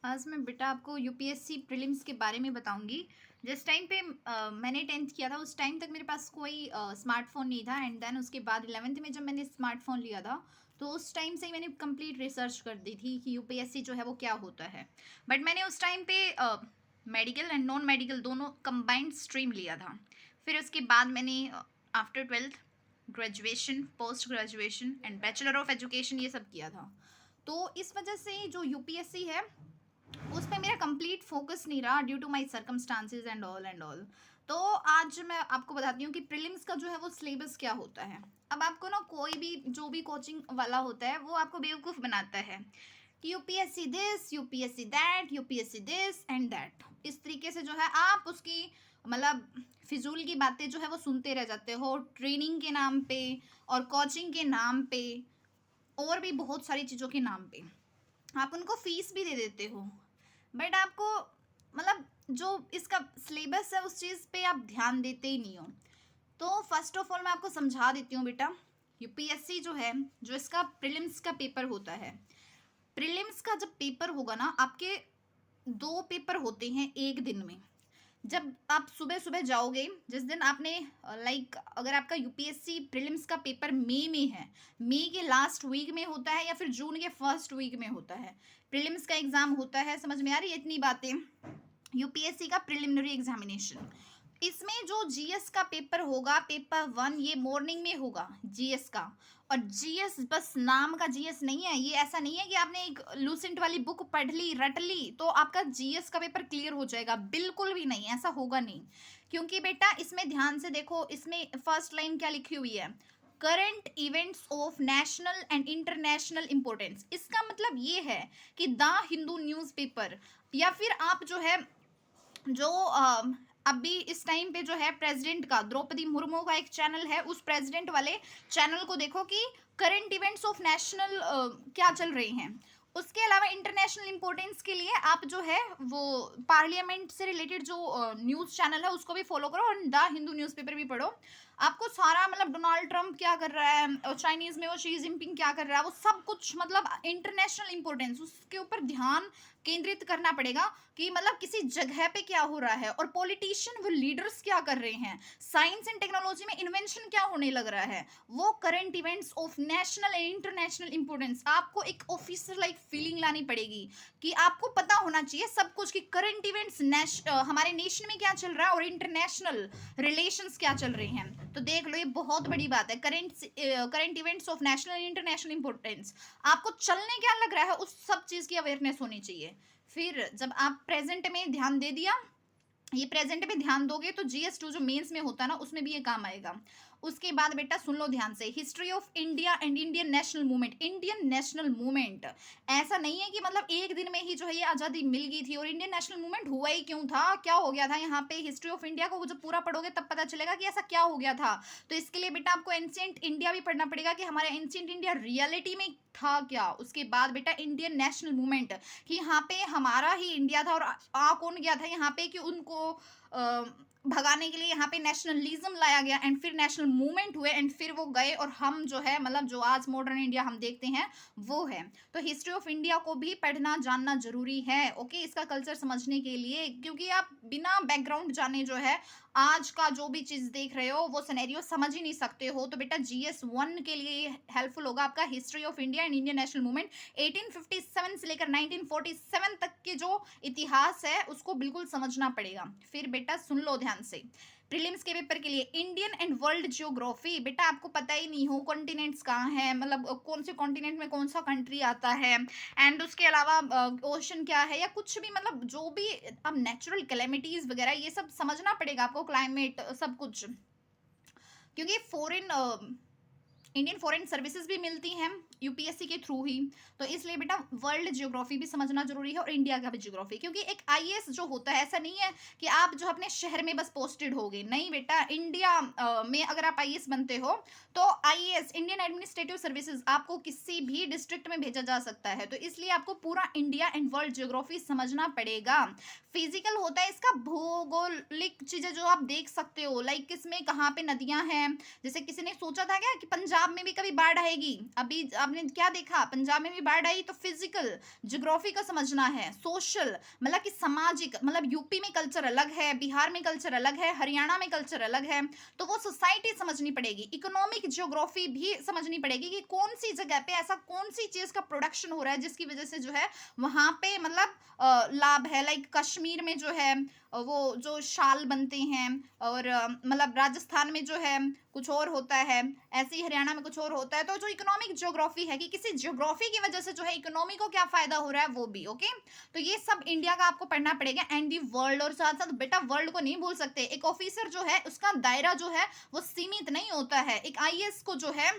आज मैं बेटा आपको यूपीएससी प्रीलिम्स के बारे में बताऊंगी। जिस टाइम पे मैंने 10th किया था उस टाइम तक मेरे पास कोई स्मार्टफोन नहीं था। एंड देन उसके बाद 11th में जब मैंने स्मार्टफोन लिया था तो उस टाइम से ही मैंने कंप्लीट रिसर्च कर दी थी कि यूपीएससी जो है वो क्या होता है। बट मैंने उस टाइम पे मेडिकल एंड नॉन मेडिकल दोनों कंबाइंड स्ट्रीम लिया था। फिर उसके बाद मैंने after 12th graduation, post graduation and bachelor of education ये सब किया था। तो इस वजह से जो यूपीएससी है उस पे मेरा कंप्लीट फोकस नहीं रहा due to my circumstances and all. तो आज मैं आपको बताती हूँ कि प्रीलिम्स का जो है वो सिलेबस क्या होता है। अब आपको ना कोई भी जो भी कोचिंग वाला होता है वो आपको बेवकूफ़ बनाता है कि UPSC this, UPSC that, UPSC this and that. इस तरीके से जो है आप उसकी मतलब फिजूल की बातें जो है वो सुनते रह जाते हो ट्रेनिंग के नाम पे और कोचिंग के नाम पे और भी बहुत सारी चीज़ों के नाम पे। आप उनको फीस भी दे देते हो बट आपको मतलब जो इसका सिलेबस है उस चीज़ पे आप ध्यान देते ही नहीं हो। तो फर्स्ट ऑफ ऑल मैं आपको समझा देती हूँ बेटा। यूपीएससी जो है, जो इसका प्रीलिम्स का पेपर होता है, प्रीलिम्स का जब पेपर होगा ना, आपके दो पेपर होते हैं एक दिन में। जब आप सुबह सुबह जाओगे, जिस दिन आपने लाइक अगर आपका यूपीएससी प्रीलिम्स का पेपर मई में है, मई के लास्ट वीक में होता है या फिर जून के फर्स्ट वीक में होता है, प्रीलिम्स का एग्जाम होता है। समझ में आ रही है इतनी बातें? यूपीएससी का प्रिलिमिनरी एग्जामिनेशन, इसमें जो जीएस का पेपर होगा, पेपर 1, ये मॉर्निंग में होगा जीएस का। और जीएस बस नाम का जीएस नहीं है, ये ऐसा नहीं है कि आपने एक लूसेंट वाली बुक पढ़ ली, रट ली तो आपका जीएस का पेपर क्लियर हो जाएगा। बिल्कुल भी नहीं, ऐसा होगा नहीं। क्योंकि बेटा इसमें ध्यान से देखो, इसमें फर्स्ट लाइन क्या लिखी हुई है? Current events of national and international importance. इसका मतलब ये है कि द हिंदू न्यूज़पेपर या फिर आप जो है जो अभी इस टाइम पे जो है प्रेसिडेंट का, द्रौपदी मुर्मू का एक चैनल है, उस प्रेसिडेंट वाले चैनल को देखो कि करंट इवेंट्स ऑफ नेशनल क्या चल रहे हैं। उसके अलावा इंटरनेशनल इंपॉर्टेंस के लिए आप जो है वो पार्लियामेंट से रिलेटेड जो न्यूज़ चैनल है उसको भी फॉलो करो और द हिंदू न्यूज़पेपर भी पढ़ो। आपको सारा मतलब डोनाल्ड ट्रंप क्या कर रहा है और चाइनीज़ में वो शी जिनपिंग क्या कर रहा है, वो सब कुछ मतलब इंटरनेशनल इंपॉर्टेंस उसके ऊपर ध्यान केंद्रित करना पड़ेगा कि मतलब किसी जगह पे क्या हो रहा है और पॉलिटिशियन वो लीडर्स क्या कर रहे हैं, साइंस एंड टेक्नोलॉजी में इन्वेंशन क्या होने लग रहा है, वो current events of national and international importance. आपको एक ऑफिसर लाइक फीलिंग लानी पड़ेगी कि आपको पता होना चाहिए सब कुछ कि करंट इवेंट्स हमारे नेशन में क्या चल रहा है और इंटरनेशनल रिलेशंस क्या चल रहे हैं। तो देख लो, ये बहुत बड़ी बात है। Current events of national and international importance, आपको चलने क्या लग रहा है उस सब चीज़ की अवेयरनेस होनी चाहिए। फिर जब आप प्रेजेंट में ध्यान दे दिया, ये प्रेजेंट में ध्यान दोगे तो जीएस2 जो मेंस में होता है ना उसमें भी ये काम आएगा। उसके बाद बेटा सुन लो ध्यान से, history of India and Indian national movement. Indian national movement ऐसा नहीं है कि मतलब एक दिन में ही जो है ये आज़ादी मिल गई थी, और इंडियन नेशनल मूवमेंट हुआ ही क्यों था, क्या हो गया था यहाँ पे। हिस्ट्री ऑफ इंडिया को जब पूरा पढ़ोगे तब पता चलेगा कि ऐसा क्या हो गया था। तो इसके लिए बेटा आपको एंशिएंट इंडिया भी पढ़ना पड़ेगा कि हमारा एंशिएंट इंडिया रियलिटी में था क्या। उसके बाद बेटा इंडियन नेशनल मूवमेंट कि यहाँ पे हमारा ही इंडिया था और आ कौन गया था यहाँ पे कि उनको भगाने के लिए यहाँ पे नेशनलिज्म लाया गया एंड फिर नेशनल मूवमेंट हुए एंड फिर वो गए और हम जो है मतलब जो आज मॉडर्न इंडिया हम देखते हैं वो है। तो हिस्ट्री ऑफ इंडिया को भी पढ़ना जानना जरूरी है, ओके, इसका कल्चर समझने के लिए। क्योंकि आप बिना बैकग्राउंड जाने जो है आज का जो भी चीज़ देख रहे हो वो सिनेरियो समझ ही नहीं सकते हो। तो बेटा GS1 के लिए हेल्पफुल होगा आपका history of India and Indian national movement. 1857 से लेकर 1947 तक के जो इतिहास है उसको बिल्कुल समझना पड़ेगा। फिर बेटा सुन लो ध्यान से, प्रीलिम्स के पेपर के लिए इंडियन एंड वर्ल्ड जियोग्राफी। बेटा आपको पता ही नहीं हो कॉन्टिनेंट्स कहाँ हैं, मतलब कौन से कॉन्टिनेंट में कौन सा कंट्री आता है, एंड उसके अलावा ओशन क्या है या कुछ भी, मतलब जो भी अब नेचुरल कैलेमिटीज वगैरह ये सब समझना पड़ेगा आपको, क्लाइमेट सब कुछ। क्योंकि इंडियन फॉरेन सर्विसेज भी मिलती हैं यूपीएससी के थ्रू ही। तो इसलिए बेटा वर्ल्ड ज्योग्राफी भी समझना जरूरी है और इंडिया का भी ज्योग्राफी। क्योंकि एक आईएएस जो होता है ऐसा नहीं है कि आप जो अपने शहर में बस पोस्टेड हो गए, नहीं बेटा, इंडिया में अगर आप आईएएस बनते हो तो आईएएस इंडियन एडमिनिस्ट्रेटिव सर्विसेज आपको किसी भी डिस्ट्रिक्ट में भेजा जा सकता है। तो इसलिए आपको पूरा इंडिया एंड वर्ल्ड ज्योग्राफी समझना पड़ेगा। फिजिकल होता है इसका भौगोलिक चीजें जो आप देख सकते हो, लाइक किसमें कहाँ पे नदियां हैं। जैसे किसी ने सोचा था क्या कि पंजाब में भी कभी बाढ़ आएगी? अभी आपने क्या देखा, पंजाब में भी बाढ़ आई तो फिजिकल, ज्योग्राफी का समझना है, सोशल मतलब कि सामाजिक, मतलब यूपी में कल्चर अलग है, बिहार में कल्चर अलग है, हरियाणा में कल्चर अलग है, तो वो सोसाइटी समझनी पड़ेगी। इकोनॉमिक ज्योग्राफी भी समझनी पड़ेगी कि कौन सी जगह पे ऐसा कौन सी चीज का प्रोडक्शन हो रहा है जिसकी वजह से जो है वहां पे मतलब लाभ है। लाइक कश्मीर में जो है वो जो शाल बनते हैं, और मतलब राजस्थान में जो है कुछ और होता है, ऐसे ही हरियाणा में कुछ और होता है। तो जो इकोनॉमिक ज्योग्राफी है कि किसी ज्योग्राफी की वजह से जो है इकोनॉमी को क्या फायदा हो रहा है वो भी ओके। तो ये सब इंडिया का आपको पढ़ना पड़ेगा एंड दी वर्ल्ड। और साथ साथ बेटा वर्ल्ड को नहीं भूल सकते, एक ऑफिसर जो है उसका दायरा जो है वो सीमित नहीं होता है। एक आईएएस को जो है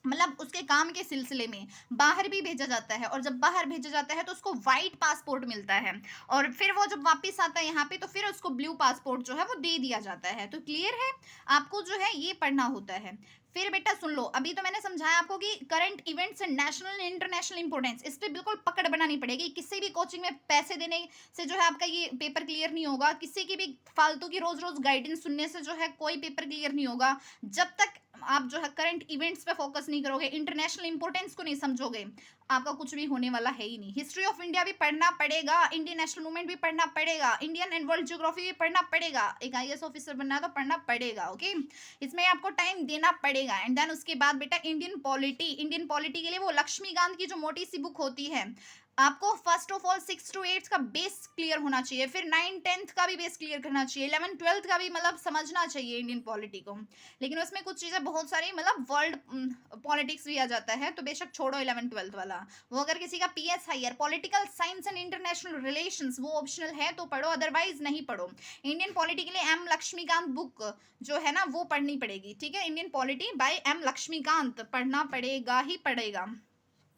मतलब उसके काम के सिलसिले में बाहर भी भेजा जाता है, और जब बाहर भेजा जाता है तो उसको वाइट पासपोर्ट मिलता है, और फिर वो जब वापस आता है यहाँ पे तो फिर उसको ब्लू पासपोर्ट जो है वो दे दिया जाता है। तो क्लियर है, आपको जो है ये पढ़ना होता है। फिर बेटा सुन लो, अभी तो मैंने समझाया आपको कि current events and national and international importance, इस पर बिल्कुल पकड़ बनानी पड़ेगी। किसी भी कोचिंग में पैसे देने से जो है आपका ये पेपर क्लियर नहीं होगा, किसी की भी फालतू की रोज रोज गाइडेंस सुनने से जो है कोई पेपर क्लियर नहीं होगा। जब तक आप जो है करंट इवेंट्स पे फोकस नहीं करोगे, इंटरनेशनल इंपोर्टेंस को नहीं समझोगे, आपका कुछ भी होने वाला है ही नहीं। हिस्ट्री ऑफ इंडिया भी पढ़ना पड़ेगा, इंडियन नेशनल मूवमेंट भी पढ़ना पड़ेगा, इंडियन एंड वर्ल्ड ज्योग्राफी भी पढ़ना पड़ेगा। एक आईएएस ऑफिसर बनना है तो पढ़ना पड़ेगा ओके, इसमें आपको टाइम देना पड़ेगा। एंड देन उसके बाद बेटा इंडियन पॉलिटी, इंडियन पॉलिटी के लिए वो लक्ष्मीकांत की जो मोटी सी बुक होती है, आपको फर्स्ट ऑफ ऑल 6 to 8 का बेस क्लियर होना चाहिए, फिर 9 10th का भी बेस क्लियर करना चाहिए, 11 12th का भी मतलब समझना चाहिए इंडियन पॉलिटी को। लेकिन उसमें कुछ चीज़ें बहुत सारी मतलब वर्ल्ड पॉलिटिक्स भी आ जाता है, तो बेशक छोड़ो 11 12th वाला। वो अगर किसी का PSIR political science and international relations वो ऑप्शनल है तो पढ़ो, अदरवाइज नहीं पढ़ो। इंडियन पॉलिटी के लिए एम लक्ष्मीकांत बुक जो है ना वो पढ़नी पड़ेगी, ठीक है। Indian polity by M Laxmikanth पढ़ना पड़ेगा ही पड़ेगा।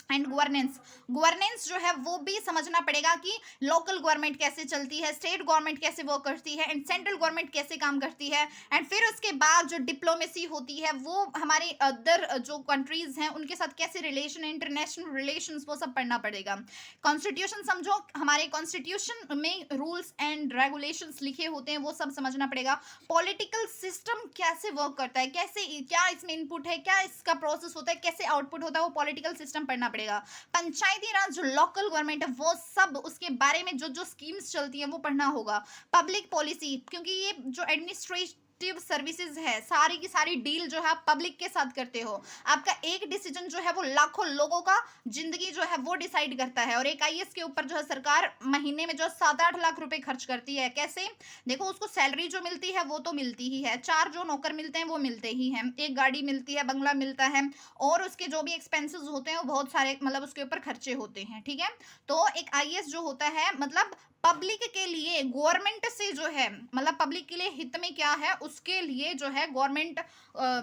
एंड गवर्नेंस, गवर्नेंस जो है वो भी समझना पड़ेगा कि लोकल गवर्नमेंट कैसे चलती है, स्टेट गवर्नमेंट कैसे वर्क करती है, एंड सेंट्रल गवर्नमेंट कैसे काम करती है। एंड फिर उसके बाद जो डिप्लोमेसी होती है वो हमारे अदर जो कंट्रीज हैं उनके साथ कैसे रिलेशन है, इंटरनेशनल रिलेशंस, वो सब पढ़ना पड़ेगा। कॉन्स्टिट्यूशन समझो, हमारे कॉन्स्टिट्यूशन में रूल्स एंड रेगुलेशंस लिखे होते हैं वो सब समझना पड़ेगा। पॉलिटिकल सिस्टम कैसे वर्क करता है, कैसे क्या इसमें इनपुट है, क्या इसका प्रोसेस होता है, कैसे आउटपुट होता है, वो पॉलिटिकल सिस्टम पढ़ना पड़ेगा। पंचायती राज जो लोकल गवर्नमेंट है वो सब उसके बारे में जो जो स्कीम्स चलती है वो पढ़ना होगा। पब्लिक पॉलिसी, क्योंकि ये जो एडमिनिस्ट्रेटिव सर्विसेज है सारी की सारी डील जो है आप पब्लिक के साथ करते हो। आपका एक डिसीजन जो है वो लाखों लोगों का जिंदगी जो है वो डिसाइड करता है। और एक आईएएस के ऊपर जो है सरकार महीने में जो 7-8 लाख रुपए खर्च करती है। कैसे देखो, उसको सैलरी जो मिलती है वो तो मिलती ही है, 4 जो नौकर मिलते हैं वो मिलते ही हैं, एक गाड़ी मिलती है, बंगला मिलता है, और उसके जो भी एक्सपेंसेस होते हैं वो बहुत सारे मतलब उसके ऊपर खर्चे होते हैं, ठीक है। तो एक आईएएस जो होता है मतलब पब्लिक के लिए गवर्नमेंट से जो है मतलब पब्लिक के लिए हित में क्या है उसके लिए जो है गवर्नमेंट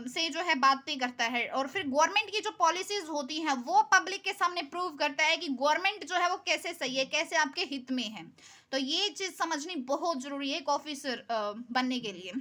से जो है बातें करता है, और फिर गवर्नमेंट की जो पॉलिसीज होती हैं वो पब्लिक के सामने प्रूव करता है कि गवर्नमेंट जो है वो कैसे सही है, कैसे आपके हित में है। तो ये चीज समझनी बहुत जरूरी है एक ऑफिसर बनने के लिए।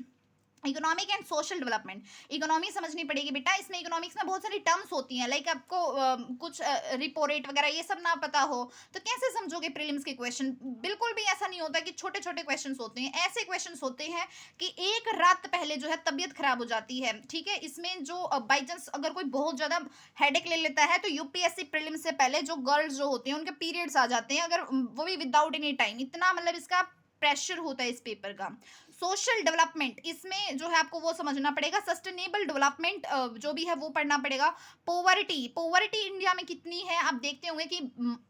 Economic and social development, economy समझनी पड़ेगी बेटा। इसमें इकोनॉमिक्स में बहुत सारी टर्म्स होती हैं, लाइक आपको कुछ रिपो रेट वगैरह ये सब ना पता हो तो कैसे समझोगे प्रीलिम्स के क्वेश्चन। बिल्कुल भी ऐसा नहीं होता कि छोटे छोटे क्वेश्चंस होते हैं, ऐसे क्वेश्चंस होते हैं कि एक रात पहले जो है तबीयत खराब हो जाती है, ठीक है। इसमें जो बाई चांस अगर कोई बहुत ज्यादा हेडेक ले लेता है तो यूपीएससी प्रीलिम्स से पहले जो गर्ल्स जो होती हैं उनके पीरियड्स आ जाते हैं, अगर वो भी विदाउट एनी टाइम, इतना मतलब इसका प्रेशर होता है इस पेपर का। सोशल डेवलपमेंट, इसमें जो है आपको वो समझना पड़ेगा। सस्टेनेबल डेवलपमेंट जो भी है वो पढ़ना पड़ेगा। पोवर्टी, पोवर्टी इंडिया में कितनी है आप देखते होंगे कि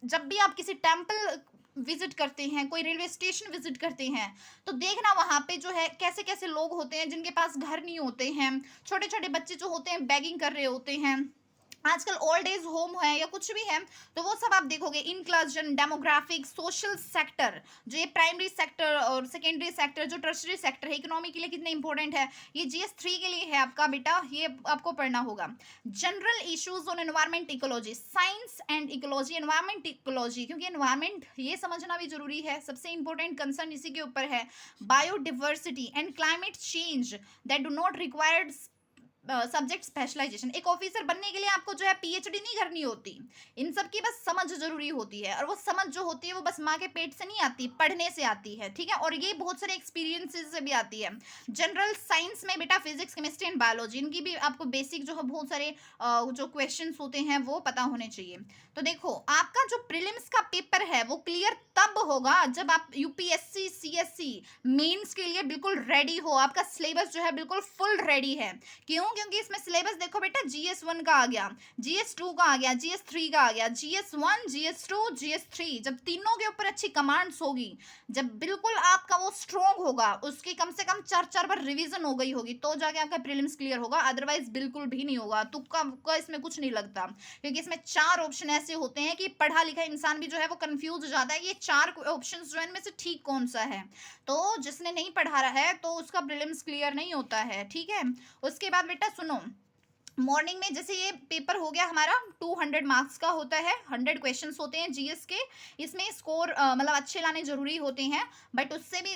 जब भी आप किसी टेम्पल विजिट करते हैं, कोई रेलवे स्टेशन विजिट करते हैं, तो देखना वहां पे जो है कैसे कैसे लोग होते हैं जिनके पास घर नहीं होते हैं, छोटे छोटे बच्चे जो होते हैं बैगिंग कर रहे होते हैं, आजकल ओल्ड एज होम है या कुछ भी है, तो वो सब आप देखोगे। इंक्लूजन, डेमोग्राफिक, सोशल सेक्टर, जो ये प्राइमरी सेक्टर और सेकेंडरी सेक्टर जो टर्शरी सेक्टर है इकोनॉमी के लिए कितने इंपॉर्टेंट है, ये जीएस 3 के लिए है आपका बेटा, ये आपको पढ़ना होगा। General issues on environment ecology, science and ecology, environment ecology, क्योंकि एनवायरमेंट ये समझना भी जरूरी है, सबसे इंपॉर्टेंट कंसर्न इसी के ऊपर है। Biodiversity and climate change that do not required subject specialization. एक ऑफिसर बनने के लिए आपको जो है पीएचडी नहीं करनी होती, इन सब की बस समझ जरूरी होती है, और वो समझ जो होती है वो बस माँ के पेट से नहीं आती, पढ़ने से आती है, ठीक है। और ये बहुत सारे एक्सपीरियंसेस से भी आती है। जनरल साइंस में बेटा फिजिक्स, केमिस्ट्री एंड बायोलॉजी, इनकी भी आपको बेसिक जो है बहुत सारे जो क्वेश्चंस होते हैं वो पता होने चाहिए। तो देखो आपका जो प्रीलिम्स का पेपर है वो क्लियर तब होगा जब आप यूपीएससी सीएससी मेंस के लिए बिल्कुल रेडी हो, आपका सिलेबस जो है बिल्कुल फुल रेडी है। क्यों? क्योंकि इसमें सिलेबस देखो बेटा, जीएस 1 का आ गया, जीएस 2 का आ गया, जीएस 3 का आ गया, जीएस 1, जीएस 2, जीएस 3, जब तीनों के ऊपर अच्छी कमांड्स होगी, जब बिल्कुल आपका वो स्ट्रॉन्ग होगा, उसकी कम से कम 4 बार रिवीजन हो गई होगी, तो जाके आपका प्रीलिम्स क्लियर होगा, अदरवाइज बिल्कुल भी नहीं होगा। तुक्का इसमें कुछ नहीं लगता, क्योंकि इसमें 4 ऑप्शन ऐसे होते हैं कि पढ़ा लिखा इंसान भी जो है वो कंफ्यूज हो जाता है, ये 4 ऑप्शन जो है इनमें से ठीक कौन सा है। तो जिसने नहीं पढ़ा रहा है तो उसका प्रीलिम्स क्लियर नहीं होता है, ठीक है। उसके बाद बेटा सुनो, मॉर्निंग में जैसे ये पेपर हो गया हमारा 200 मार्क्स का होता है, 100 क्वेश्चंस होते हैं जीएस के। इसमें स्कोर मतलब अच्छे लाने जरूरी होते हैं, बट उससे भी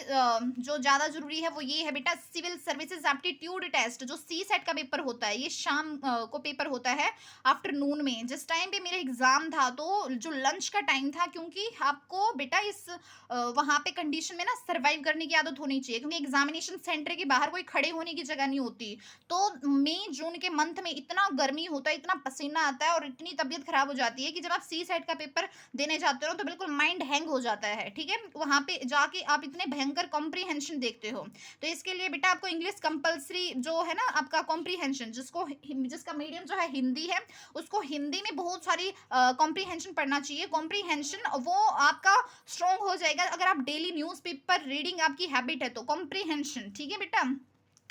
जो ज़्यादा जरूरी है वो ये है बेटा, सिविल सर्विसेज एप्टीट्यूड टेस्ट जो सी सेट का पेपर होता है, ये शाम को पेपर होता है आफ्टरनून में। जिस टाइम पे मेरा एग्जाम था तो जो लंच का टाइम था, क्योंकि आपको बेटा इस वहाँ पे कंडीशन में ना सर्वाइव करने की आदत होनी चाहिए, क्योंकि एग्जामिनेशन सेंटर के बाहर कोई खड़े होने की जगह नहीं होती। तो मई जून के मंथ में इतना गर्मी होता है, इतना पसीना आता है और इतनी तबीयत खराब हो जाती है कि जब आप सी सेट का पेपर देने जाते हो तो बिल्कुल माइंड हैंग हो जाता है, ठीक है। वहां पे जाके आप इतने भयंकर कॉम्प्रीहेंशन देखते हो। तो इसके लिए बेटा आपको इंग्लिश कंपलसरी जो है ना आपका कॉम्प्रीहेंशन, जिसका मीडियम जो है हिंदी है, उसको हिंदी में बहुत सारी कॉम्प्रीहेंशन पढ़ना चाहिए। कॉम्प्रीहेंशन वो आपका स्ट्रॉन्ग हो जाएगा अगर आप डेली न्यूज़पेपर रीडिंग आपकी हैबिट है तो। कॉम्प्रीहेंशन, ठीक है बेटा।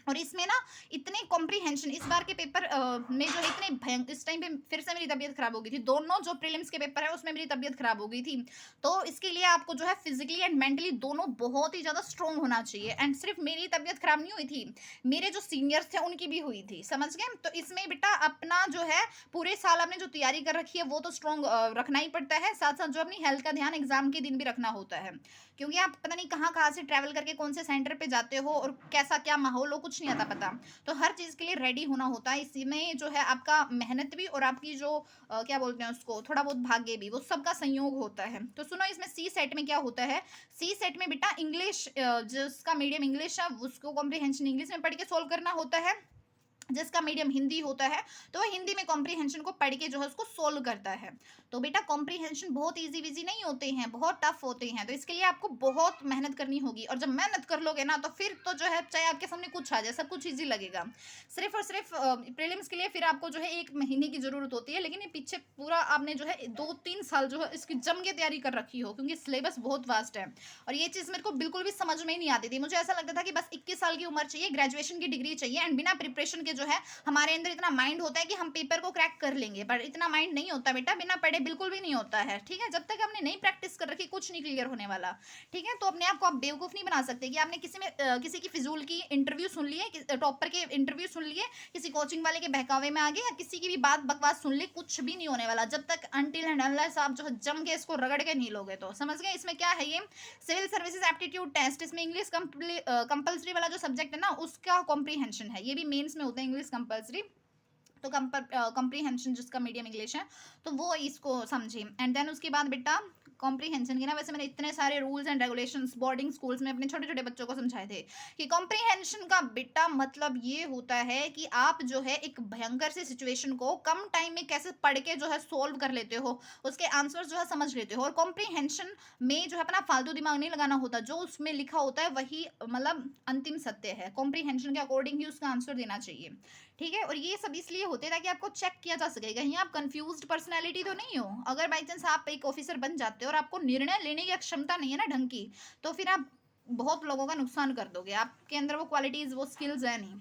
और इसमें ना इतने कॉम्प्रीहेंशन इस बार के पेपर में जो है इतने भयंकर, इस टाइम पे फिर से मेरी तबीयत खराब हो गई थी, दोनों जो प्रीलिम्स के पेपर है उसमें मेरी तबीयत खराब हो गई थी। तो इसके लिए आपको जो है फिजिकली एंड मेंटली दोनों बहुत ही ज़्यादा स्ट्रॉन्ग होना चाहिए। एंड सिर्फ मेरी तबीयत खराब नहीं हुई थी, मेरे जो सीनियर्स थे उनकी भी हुई थी, समझ गए। तो इसमें बेटा अपना जो है पूरे साल आपने जो तैयारी कर रखी है वो तो स्ट्रॉन्ग रखना ही पड़ता है, साथ साथ जो अपनी हेल्थ का ध्यान एग्जाम के दिन भी रखना होता है, क्योंकि आप पता नहीं कहाँ कहाँ से ट्रैवल करके कौन से सेंटर पे जाते हो और कैसा क्या माहौल हो, कुछ नहीं आता पता। तो हर चीज़ के लिए रेडी होना होता है। इसी में जो है आपका मेहनत भी और आपकी जो क्या बोलते हैं उसको, थोड़ा बहुत भाग्य भी, वो सबका संयोग होता है। तो सुनो, इसमें सी सेट में क्या होता है, सी सेट में बेटा इंग्लिश, जिसका मीडियम इंग्लिश है उसको कॉम्प्रीहेंशन इंग्लिश में पढ़ के सोल्व करना होता है। जिसका मीडियम हिंदी होता है तो वह हिंदी में कॉम्प्रीहेंशन को पढ़ के जो है उसको सोल्व करता है। तो बेटा कॉम्प्रीहेंशन बहुत इजी विजी नहीं होते हैं, बहुत टफ होते हैं, तो इसके लिए आपको बहुत मेहनत करनी होगी। और जब मेहनत कर लोगे ना तो फिर तो जो है चाहे आपके सामने कुछ आ जाए सब कुछ इजी लगेगा। सिर्फ और सिर्फ प्रीलिम्स के लिए फिर आपको जो है 1 महीने की ज़रूरत होती है, लेकिन ये पीछे पूरा आपने जो है 2-3 साल जो है इसकी जम के तैयारी कर रखी हो, क्योंकि सिलेबस बहुत वास्ट है। और ये चीज़ मेरे को बिल्कुल भी समझ में ही नहीं आती थी, मुझे ऐसा लगता था कि बस 21 साल की उम्र चाहिए, ग्रेजुएशन की डिग्री चाहिए, एंड बिना प्रिपरेशन के जो है हमारे अंदर इतना माइंड होता है कि हम पेपर को क्रैक कर लेंगे, पर इतना माइंड नहीं होता बेटा, बिना पढ़े बिल्कुल भी नहीं होता है, ठीक है। जब तक हमने नहीं प्रैक्टिस कर रखी कुछ नहीं क्लियर होने वाला, ठीक है। तो अपने आप को आप बेवकूफ़ नहीं बना सकते कि आपने किसी की फिजूल की इंटरव्यू सुन लिए, टॉपर के इंटरव्यू सुन लिए, किसी कोचिंग वाले के बहकावे में आ गए, या किसी की भी बात बकवास सुन ली, कुछ भी नहीं होने वाला जब तक अनटिल एंड अनलेस आप जो है जम के इसको रगड़ के नहीं लोगे। तो समझ गए इसमें क्या है, ये सिविल सर्विसेज एप्टीट्यूड टेस्ट, इसमें इंग्लिश कंपलसरी वाला जो सब्जेक्ट है ना उसका कॉम्प्रीहेंशन है, ये भी मेंस में होता है इंग्लिश कंपलसरी। तो कॉम्प्रीहेंशन जिसका मीडियम इंग्लिश है तो वो इसको समझे। एंड देन उसके बाद बेटा कॉम्प्रीहेंशन के ना, वैसे मैंने इतने सारे rules and regulations boarding schools में अपने छोटे छोटे बच्चों को समझाए थे कि कॉम्प्रीहेंशन का बेटा मतलब ये होता है कि आप जो है एक भयंकर सी सिचुएशन को कम टाइम में कैसे पढ़ के जो है सोल्व कर लेते हो, उसके आंसर्स जो है समझ लेते हो। और कॉम्प्रीहेंशन में जो है अपना फालतू दिमाग नहीं लगाना होता, जो उसमें लिखा होता है वही मतलब अंतिम सत्य है, कॉम्प्रीहेंशन के अकॉर्डिंग ही उसका आंसर देना चाहिए, ठीक है। और ये सब इसलिए होते हैं ताकि आपको चेक किया जा सके कहीं आप कंफ्यूज्ड पर्सनैलिटी तो नहीं हो। अगर बाई चांस आप एक ऑफिसर बन जाते हो और आपको निर्णय लेने की क्षमता नहीं है ना ढंग की, तो फिर आप बहुत लोगों का नुकसान कर दोगे, आपके अंदर वो क्वालिटीज़ वो स्किल्स है नहीं।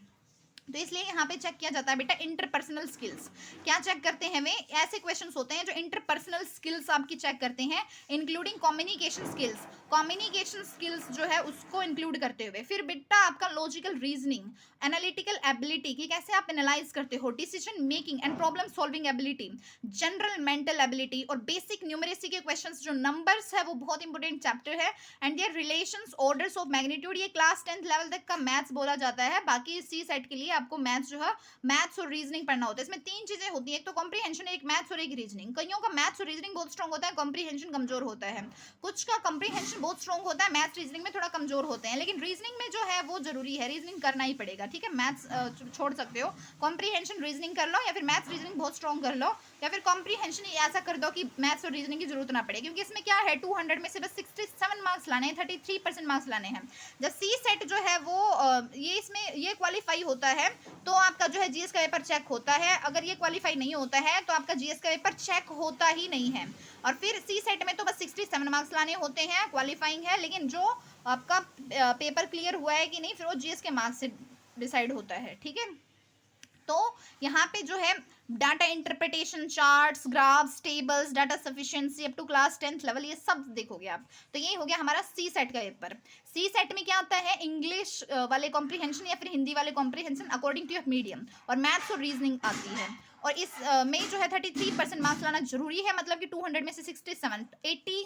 तो इसलिए यहाँ पे चेक किया जाता है बेटा इंटरपर्सनल स्किल्स। क्या चेक करते हैं वे, ऐसे क्वेश्चंस होते हैं जो इंटरपर्सनल स्किल्स आपकी चेक करते हैं, including communication skills. Communication skills जो है उसको इंक्लूड करते हुए फिर बेटा आपका लॉजिकल रीजनिंग, एनालिटिकल एबिलिटी कि कैसे आप एनालाइज करते हो, decision making and problem solving ability, general mental ability और बेसिक न्यूमरेसी के क्वेश्चंस जो नंबर्स है वो बहुत इंपॉर्टेंट चैप्टर है। And their relations, orders of magnitude, ये क्लास 10th लेवल तक का मैथ्स बोला जाता है, बाकी सी सेट के लिए आपको मैथ्स जो है मैथ्स और रीजनिंग पढ़ना होता है। इसमें 3 चीज़ें होती हैं, एक तो कॉम्प्रीहेंशन, एक मैथ्स और एक रीजनिंग। कईयों का मैथ्स और रीजनिंग बहुत स्ट्रॉन्ग होता है, कॉम्प्रीहेंशन कमजोर होता है। कुछ का कॉम्प्रीहेंशन बहुत स्ट्रॉन्ग होता है, मैथ्स रीजनिंग में थोड़ा कमजोर होते हैं, लेकिन रीजनिंग में जो है वो जरूरी है, रीजनिंग करना ही पड़ेगा, ठीक है। मैथ्स छोड़ सकते हो, कॉम्प्रीहेंशन रीजनिंग कर लो, या फिर मैथ्स रीजनिंग बहुत स्ट्रॉन्ग कर लो, या फिर कॉम्प्रीहेंशन ऐसा कर दो कि मैथ्स और रीजनिंग की जरूरत ना पड़े, क्योंकि इसमें क्या है 200 में से बस 67 मार्क्स लाने हैं, 33% मार्क्स लाने हैं। जब सी सेट जो है वो ये इसमें ये क्वालिफाई होता है तो आपका जो है जीएस का पेपर चेक होता है, अगर ये क्वालिफाई नहीं होता है तो आपका जीएस का पेपर चेक होता ही नहीं है। और फिर सी सेट में तो बस 67 मार्क्स लाने होते हैं, क्वालिफाइंग है, लेकिन जो आपका पेपर क्लियर हुआ है कि नहीं फिर वो जीएस के मार्क्स से डिसाइड होता है, ठीक है। तो यहाँ पे जो है data interpretation, charts, graphs, tables, data sufficiency up to class 10th level, ये सब देखोगे आप। तो ये हो गया हमारा सी सेट का पेपर। सी सेट में क्या आता है, इंग्लिश वाले कॉम्प्रीहेंशन या फिर हिंदी वाले comprehension according to your medium, और मैथ्स और रीजनिंग आती है। और इस में जो है 33% मार्क्स लाना जरूरी है, मतलब कि 200 में से 67 80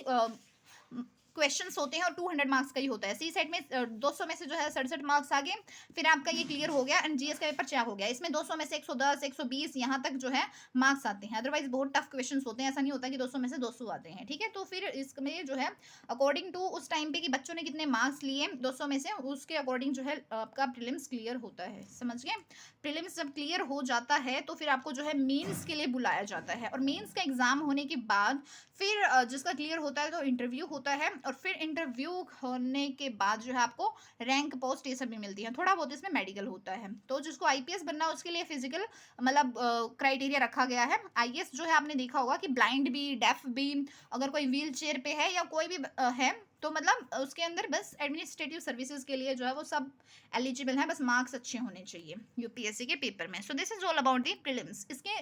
क्वेश्चंस होते हैं और 200 मार्क्स का ही होता है। सी सेट में 200 में से जो है 67 मार्क्स आ गए, फिर आपका ये क्लियर हो गया एंड जीएस का पेपर चेक हो गया। इसमें 200 में से 110 120 यहाँ तक जो है मार्क्स आते हैं, अदरवाइज बहुत टफ क्वेश्चंस होते हैं, ऐसा नहीं होता कि 200 में से 200 आते हैं, ठीक है। तो फिर इसमें जो है अकॉर्डिंग टू उस टाइम पे कि बच्चों ने कितने मार्क्स लिए 200 में से, उसके अकॉर्डिंग जो है आपका प्रीलिम्स क्लियर होता है, समझ गए। प्रीलिम्स जब क्लियर हो जाता है तो फिर आपको जो है मेंस के लिए बुलाया जाता है, और मेंस का एग्जाम होने के बाद फिर जिसका क्लियर होता है तो इंटरव्यू होता है, और फिर इंटरव्यू होने के बाद जो है आपको रैंक पोस्ट ये सब भी मिलती है, थोड़ा बहुत इसमें मेडिकल होता है। तो जिसको आईपीएस बनना है उसके लिए फिजिकल मतलब क्राइटेरिया रखा गया है। आईएएस जो है आपने देखा होगा कि ब्लाइंड भी, डेफ भी, अगर कोई व्हील चेयर पे है या कोई भी है तो मतलब उसके अंदर बस एडमिनिस्ट्रेटिव सर्विसेज के लिए जो है वो सब एलिजिबल है, बस मार्क्स अच्छे होने चाहिए यूपीएससी के पेपर में। So this is all about the prelims. इसके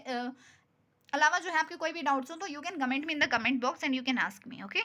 अलावा जो है आपके कोई भी डाउट्स हो तो you can comment me in the comment box and you can ask me, okay.